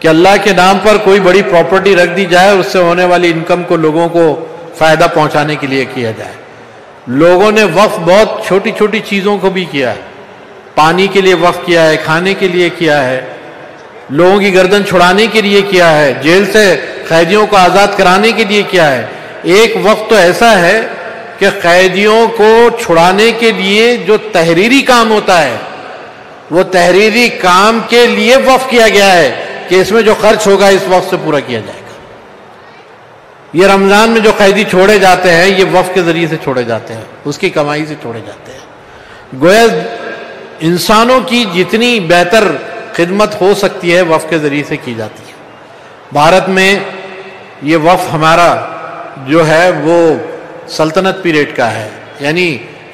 کہ اللہ کے نام پر کوئی بڑی پراپرٹی رکھ دی جائے اور اس سے ہونے والی انکم کو لوگوں کو فائدہ پہنچانے کے لیے کیا جائے. لوگوں نے وقف بہت چھوٹی چھوٹی چیزوں کو بھی کیا ہے. پانی کے لیے وقف کیا ہے, کھانے کے لیے کیا ہے, لوگوں کی گردن چھڑانے کے لیے کیا ہے, جیل سے قیدیوں کو آزاد کرانے کے لیے کیا ہے. ایک وقت تو ایسا ہے کہ قیدیوں کو چھڑانے کے لیے جو تحریری کام ہوتا ہے وہ تحریری کام کے لیے وقف کیا گیا ہے کہ اس میں جو خرچ ہوگا اس وقت سے پورا کیا جائے گا. یہ رمضان میں جو قیدی چھوڑے جاتے ہیں یہ وقف کے ذریعے سے چھوڑے جاتے ہیں, اس کی کمائی سے چھوڑے جاتے ہیں. گویا انسانوں کی جتنی بہتر خدمت ہو سکتی ہے وقف کے ذریعے سے کی جاتی ہے. بھارت میں یہ وقف ہمارا جو ہے وہ سلطنت پیریڈ کا ہے, یعنی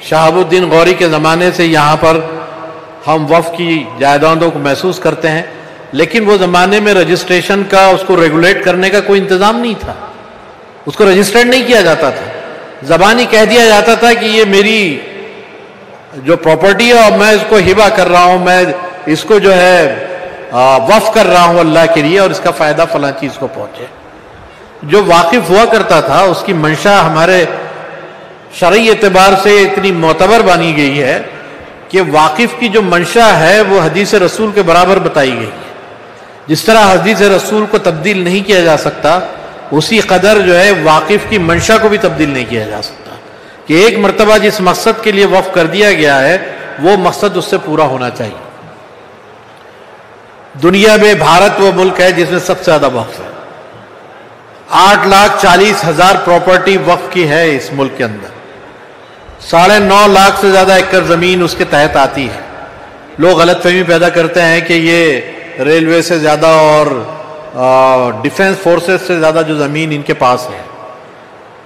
شہاب الدین غوری کے زمانے سے یہاں پر ہم وقف کی جائیدادوں کو محسوس کرتے ہیں. لیکن وہ زمانے میں رجسٹریشن کا, اس کو ریگولیٹ کرنے کا کوئی انتظام نہیں تھا, اس کو رجسٹرڈ نہیں کیا جاتا تھا. زبانی کہہ دیا جاتا تھا کہ یہ میری جو پراپرٹی ہے اور میں اس کو ہبہ کر رہا ہوں, میں اس کو جو ہے وقف کر رہا ہوں اللہ کے لیے اور اس کا فائدہ فلاں چیز کو پہنچے. جو واقف ہوا کرتا تھا اس کی منشا ہمارے شرعی اعتبار سے اتنی معتبر بانی گئی ہے کہ واقف کی جو منشا ہے وہ حدیث رسول کے برابر بتائی گئی ہے. جس طرح حدیث رسول کو تبدیل نہیں کیا جا سکتا اسی قدر جو ہے واقف کی منشا کو بھی تبدیل نہیں کیا جا سکتا کہ ایک مرتبہ جس مقصد کے لیے وقف کر دیا گیا ہے وہ مقصد اس سے پورا ہونا چاہیے. دنیا میں بھارت وہ ملک ہے جس میں سب سے زیادہ وقف ہے. 8,40,000 پراپرٹی وقف کی ہے اس ملک کے اندر. 9.5 لاکھ سے زیادہ ایکڑ زمین اس کے تحت آتی ہے. لوگ غلط فہمی پیدا کرتے ہیں کہ یہ ریلوے سے زیادہ اور ڈیفنس فورسز سے زیادہ جو زمین ان کے پاس ہے.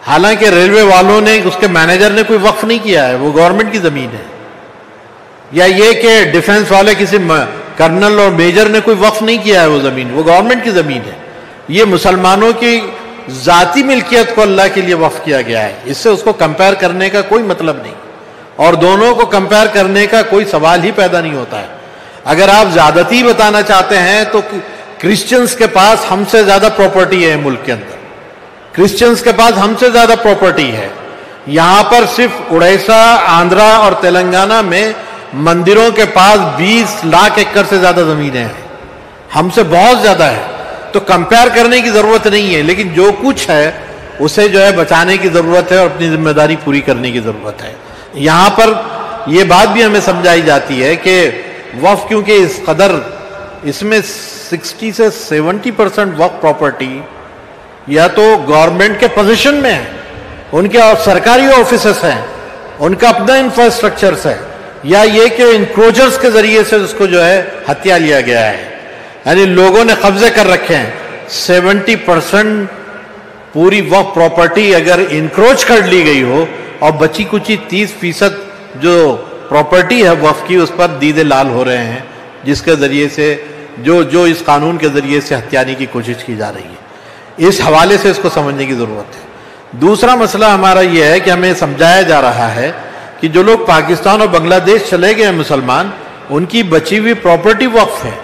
حالانکہ ریلوے والوں نے, اس کے مینیجر نے کوئی وقف نہیں کیا ہے, وہ گورنمنٹ کی زمین ہے. یا یہ کہ ڈیفنس والے کسی کرنل اور میجر نے کوئی وقف نہیں کیا ہے وہ زمین, وہ گورنمنٹ کی زمین ہے. یہ مسلمانوں کی ذاتی ملکیت کو اللہ کے لیے وقف کیا گیا ہے. اس سے اس کو کمپیئر کرنے کا کوئی مطلب نہیں, اور دونوں کو کمپیئر کرنے کا کوئی سوال ہی پیدا نہیں ہوتا ہے. اگر آپ زیادتی بتانا چاہتے ہیں تو کرسچنز کے پاس ہم سے زیادہ پراپرٹی ہے ملک کے اندر, کرسچنز کے پاس ہم سے زیادہ پراپرٹی ہے. یہاں پر صرف اڑیسہ, آندھرا اور تلنگانہ میں مندروں کے پاس 20 لاکھ ایکڑ سے زیادہ زمینیں ہیں, ہم سے بہت زیادہ ہے. تو کمپیئر کرنے کی ضرورت نہیں ہے, لیکن جو کچھ ہے اسے جو ہے بچانے کی ضرورت ہے اور اپنی ذمہ داری پوری کرنے کی ضرورت ہے. یہاں پر یہ بات بھی ہمیں سمجھائی جاتی ہے کہ وقف کیونکہ اس قدر, اس میں 60 سے 70% وقف پراپرٹی یا تو گورنمنٹ کے پوزیشن میں ہے, ان کے سرکاری آفیسز ہیں, ان کا اپنا انفراسٹرکچرز ہے, یا یہ کہ انکروچرز کے ذریعے سے اس کو جو ہے ہتھیا لیا گیا ہے, یعنی لوگوں نے قبضے کر رکھے ہیں. 70% پوری وقف پراپرٹی اگر انکروچ کر لی گئی ہو اور بچی کچی 30% جو پراپرٹی ہے وقف کی اس پر دیدے لال ہو رہے ہیں, جس کے ذریعے سے جو اس قانون کے ذریعے سے ہتھیانے کی کوشش کی جا رہی ہے. اس حوالے سے اس کو سمجھنے کی ضرورت ہے. دوسرا مسئلہ ہمارا یہ ہے کہ ہمیں سمجھایا جا رہا ہے کہ جو لوگ پاکستان اور بنگلہ دیش چلے گئے ہیں مسلمان, ان کی بچی ہوئی پراپرٹی وقف ہے.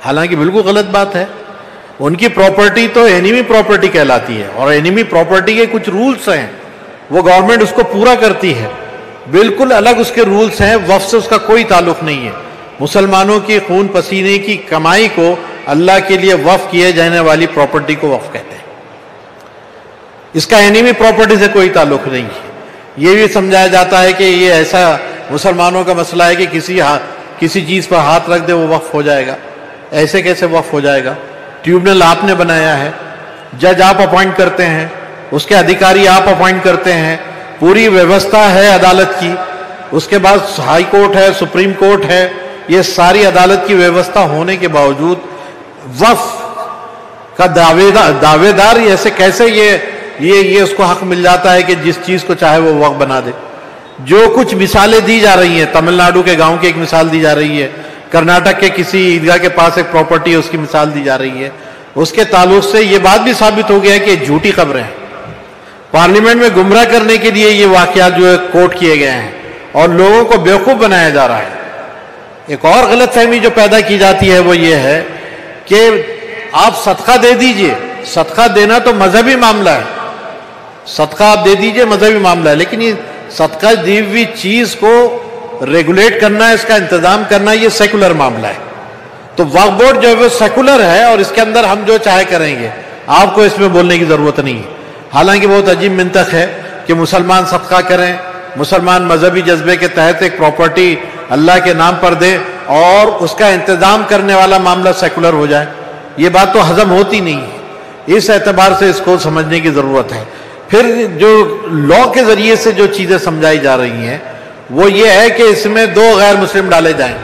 حالانکہ بالکل غلط بات ہے. ان کی پراپرٹی تو اینیمی پراپرٹی کہلاتی ہے, اور اینیمی پراپرٹی کے کچھ رولز ہیں, وہ گورنمنٹ اس کو پورا کرتی ہے. بالکل الگ اس کے رولز ہیں, وقف سے اس کا کوئی تعلق نہیں ہے. مسلمانوں کی خون پسینے کی کمائی کو اللہ کے لیے وقف کیے جانے والی پراپرٹی کو وقف کہتے ہیں. اس کا اینیمی پراپرٹی سے کوئی تعلق نہیں ہے. یہ بھی سمجھایا جاتا ہے کہ یہ ایسا مسلمانوں کا مسئلہ ہے کہ کسی چیز پر ہاتھ رکھ دے وہ وقف ہو جائے گا. ایسے کیسے وقف ہو جائے گا؟ ٹریبونل آپ نے بنایا ہے, جج آپ اپوائنٹ کرتے ہیں, اس کے ادھیکاری آپ اپوائنٹ کرتے ہیں, پوری ویوستھا ہے عدالت کی, اس کے بعد ہائی کورٹ ہے, سپریم کورٹ ہے. یہ ساری عدالت کی ویوستھا ہونے کے باوجود وقف کا دعوے دار ایسے کیسے یہ اس کو حق مل جاتا ہے کہ جس چیز کو چاہے وہ وقف بنا دے؟ جو کچھ مثالیں دی جا رہی ہیں, تمل ناڈو کے گاؤں کی ایک مثال دی جا رہی ہے, کرناٹک کے کسی عیدگاہ کے پاس ایک پراپرٹی ہے اس کی مثال دی جا رہی ہے. اس کے تعلق سے یہ بات بھی ثابت ہو گیا ہے کہ جھوٹی خبریں ہیں. پارلیمنٹ میں گمراہ کرنے کے لیے یہ واقعات جو ہے کوٹ کیے گئے ہیں اور لوگوں کو بیوقوف بنایا جا رہا ہے. ایک اور غلط فہمی جو پیدا کی جاتی ہے وہ یہ ہے کہ آپ صدقہ دے دیجئے، صدقہ دینا تو مذہبی معاملہ ہے، صدقہ آپ دے دیجئے مذہبی معاملہ ہے، لیکن یہ صدقہ دی ہوئی چیز کو ریگولیٹ کرنا ہے، اس کا انتظام کرنا ہے، یہ سیکولر معاملہ ہے۔ تو وقف بورڈ جو ہے وہ سیکولر ہے اور اس کے اندر ہم جو چاہے کریں گے، آپ کو اس میں بولنے کی ضرورت نہیں ہے۔ حالانکہ بہت عجیب منطق ہے کہ مسلمان صدقہ کریں، مسلمان مذہبی جذبے کے تحت ایک پراپرٹی اللہ کے نام پر دے اور اس کا انتظام کرنے والا معاملہ سیکولر ہو جائے، یہ بات تو ہضم ہوتی نہیں ہے۔ اس اعتبار سے اس کو سمجھنے کی ضرورت ہے۔ پھر جو لا کے ذریعے سے جو چیزیں سمجھائی جا رہی ہیں وہ یہ ہے کہ اس میں 2 غیر مسلم ڈالے جائیں،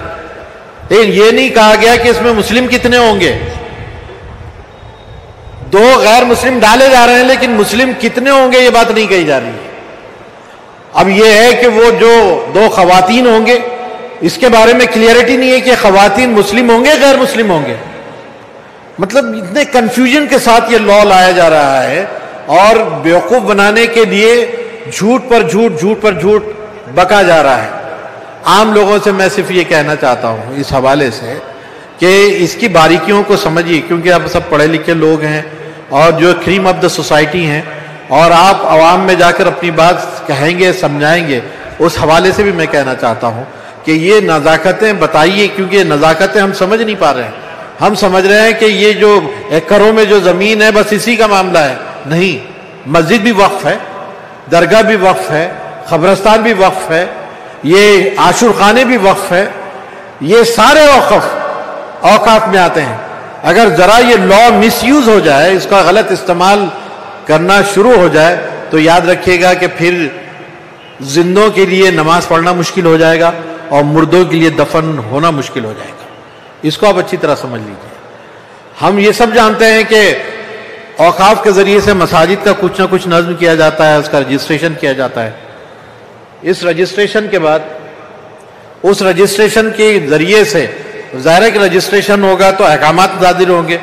لیکن یہ نہیں کہا گیا کہ اس میں مسلم کتنے ہوں گے۔ 2 غیر مسلم ڈالے جا رہے ہیں لیکن مسلم کتنے ہوں گے یہ بات نہیں کہی جا رہی ہے۔ اب یہ ہے کہ وہ جو 2 خواتین ہوں گے اس کے بارے میں کلیئرٹی نہیں ہے کہ خواتین مسلم ہوں گے غیر مسلم ہوں گے، مطلب اتنے کنفیوژن کے ساتھ یہ لا لایا جا رہا ہے اور بیوقوف بنانے کے لیے جھوٹ پر جھوٹ، جھوٹ پر جھوٹ بکا جا رہا ہے۔ عام لوگوں سے میں صرف یہ کہنا چاہتا ہوں اس حوالے سے کہ اس کی باریکیوں کو سمجھیے، کیونکہ آپ سب پڑھے لکھے لوگ ہیں اور جو کریم آف دا سوسائٹی ہیں، اور آپ عوام میں جا کر اپنی بات کہیں گے، سمجھائیں گے۔ اس حوالے سے بھی میں کہنا چاہتا ہوں کہ یہ نزاکتیں بتائیے، کیونکہ یہ نزاکتیں ہم سمجھ نہیں پا رہے ہیں۔ ہم سمجھ رہے ہیں کہ یہ جو ایکڑوں میں جو زمین ہے بس اسی کا معاملہ ہے، نہیں، مسجد بھی وقف ہے، درگاہ بھی وقف ہے، قبرستان بھی وقف ہے، یہ عاشور خانے بھی وقف ہے، یہ سارے اوقاف میں آتے ہیں۔ اگر ذرا یہ لا مس یوز ہو جائے، اس کا غلط استعمال کرنا شروع ہو جائے تو یاد رکھیے گا کہ پھر زندوں کے لیے نماز پڑھنا مشکل ہو جائے گا اور مردوں کے لیے دفن ہونا مشکل ہو جائے گا۔ اس کو آپ اچھی طرح سمجھ لیجیے۔ ہم یہ سب جانتے ہیں کہ اوقاف کے ذریعے سے مساجد کا کچھ نہ کچھ نظم کیا جاتا ہے، اس کا رجسٹریشن کیا جاتا ہے۔ اس رجسٹریشن کے بعد اس رجسٹریشن کے ذریعے سے ظاہر ہے کہ رجسٹریشن ہوگا تو احکامات صادر ہوں گے،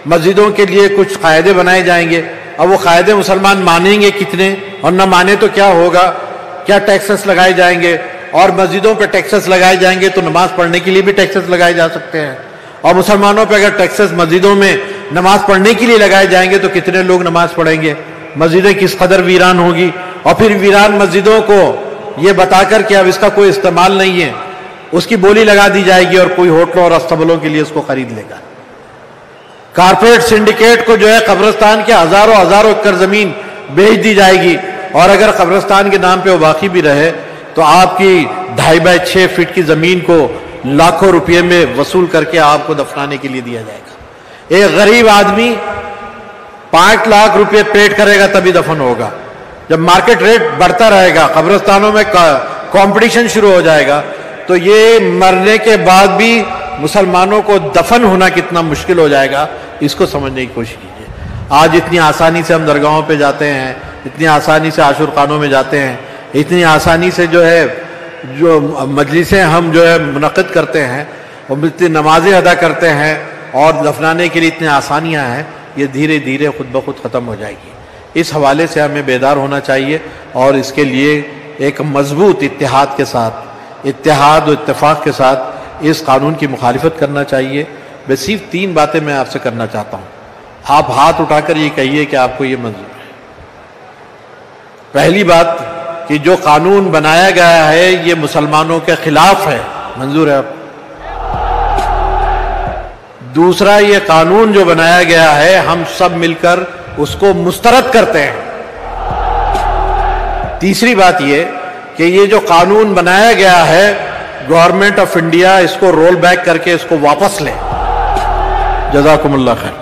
مسجدوں کے لیے کچھ قاعدے بنائے جائیں گے۔ اب وہ قاعدے مسلمان مانیں گے کتنے اور نہ مانے تو کیا ہوگا، کیا ٹیکسز لگائے جائیں گے، اور مسجدوں پہ ٹیکسز لگائے جائیں گے تو نماز پڑھنے کے لیے بھی ٹیکسز لگائے جا سکتے ہیں، اور مسلمانوں پہ اگر ٹیکسز مسجدوں میں نماز پڑھنے کے لیے لگائے جائیں گے تو کتنے لوگ نماز پڑھیں گے، مسجدیں کس قدر ویران ہوگی، اور پھر ویران مسجدوں کو یہ بتا کر کہ اب اس کا کوئی استعمال نہیں ہے، اس کی بولی لگا دی جائے گی اور کوئی ہوٹلوں اور استبلوں کے لیے اس کو خرید لے گا۔ کارپوریٹ سنڈیکیٹ کو جو ہے قبرستان کے ہزاروں ایکڑ زمین بیچ دی جائے گی، اور اگر قبرستان کے نام پہ وہ باقی بھی رہے تو آپ کی 2.5 بائی 6 فٹ کی زمین کو لاکھوں روپے میں وصول کر کے آپ کو دفنانے کے لیے دیا جائے گا۔ ایک غریب آدمی 5 لاکھ روپے پیڈ کرے گا تبھی دفن ہوگا۔ جب مارکیٹ ریٹ بڑھتا رہے گا، قبرستانوں میں کمپٹیشن شروع ہو جائے گا، تو یہ مرنے کے بعد بھی مسلمانوں کو دفن ہونا کتنا مشکل ہو جائے گا، اس کو سمجھنے کی کوشش کیجیے۔ آج اتنی آسانی سے ہم درگاہوں پہ جاتے ہیں، اتنی آسانی سے عاشور خانوں میں جاتے ہیں، اتنی آسانی سے جو ہے جو مجلسیں ہم جو ہے منعقد کرتے ہیں اور اتنی نمازیں ادا کرتے ہیں اور دفنانے کے لیے اتنی آسانیاں ہیں، یہ دھیرے دھیرے خود بخود ختم ہو جائے گی۔ اس حوالے سے ہمیں بیدار ہونا چاہیے اور اس کے لیے ایک مضبوط اتحاد کے ساتھ، اتحاد و اتفاق کے ساتھ اس قانون کی مخالفت کرنا چاہیے۔ بس صرف 3 باتیں میں آپ سے کرنا چاہتا ہوں، آپ ہاتھ اٹھا کر یہ کہیے کہ آپ کو یہ منظور ہے۔ پہلی بات کہ جو قانون بنایا گیا ہے یہ مسلمانوں کے خلاف ہے، منظور ہے آپ؟ دوسرا، یہ قانون جو بنایا گیا ہے ہم سب مل کر اس کو مسترد کرتے ہیں۔ تیسری بات یہ کہ یہ جو قانون بنایا گیا ہے گورنمنٹ آف انڈیا اس کو رول بیک کر کے اس کو واپس لے۔ جزاکم اللہ خیر۔